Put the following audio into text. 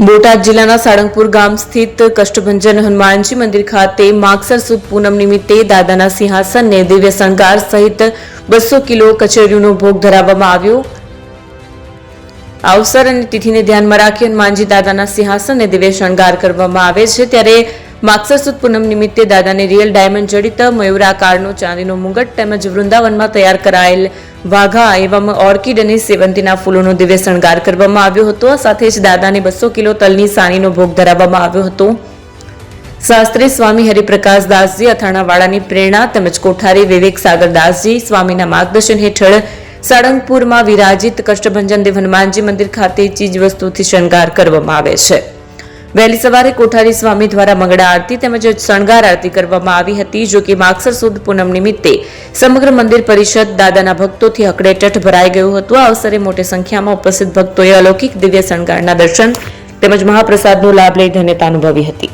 બોટાદ જિલ્લાના સાળંગપુર ગામ સ્થિત કષ્ટભંજન હનુમાનજી મંદિર ખાતે માગસર સુદ પૂનમ નિમિત્તે દાદાના સિંહાસનને દિવ્ય શણગાર સહિત 200 કિલો કચેરીનો ભોગ ધરાવવામાં આવ્યો। અવસર અને તિથિને ધ્યાનમાં રાખી હનુમાનજી દાદાના સિંહાસનને દિવ્ય શણગાર કરવામાં આવે છે। ત્યારે માગસર સુદ પૂનમ નિમિત્તે દાદાને રિયલ ડાયમંડ જડિત મયુરાકારનો ચાંદીનો મુગટ તેમજ વૃંદાવનમાં તૈયાર કરાયેલ વાઘા એવં ઓર્કિડ અને સેવંતીના ફૂલોનો દિવ્ય શણગાર કરવામાં આવ્યો હતો। આ સાથે જ દાદાને 200 કિલો તલની સાણીનો ભોગ ધરાવવામાં આવ્યો હતો। શાસ્ત્રી સ્વામી હરિપ્રકાશ દાસજી અથાણાવાળાની પ્રેરણા તેમજ કોઠારી વિવેક સાગર દાસજી સ્વામીના માર્ગદર્શન હેઠળ સાળંગપુરમાં વિરાજિત કષ્ટભંજન દેવ હનુમાનજી મંદિર ખાતે ચીજ વસ્તુથી શણગાર કરવામાં આવે છે। વહેલી સવારે કોઠારી સ્વામી દ્વારા મંગળા આરતી તેમજ શણગાર આરતી કરવામાં આવી હતી। જો કે માગસર સુદ પૂનમ નિમિત્તે સમગ્ર મંદિર પરિષદ દાદાના ભક્તોથી હકડેટઠ ભરાઈ ગયું હતું। આ અવસરે મોટી સંખ્યામાં ઉપસ્થિત ભક્તોએ અલૌકિક દિવ્ય શણગારના દર્શન તેમજ મહાપ્રસાદનો લાભ લઈ ધન્યતા અનુભવી હતી।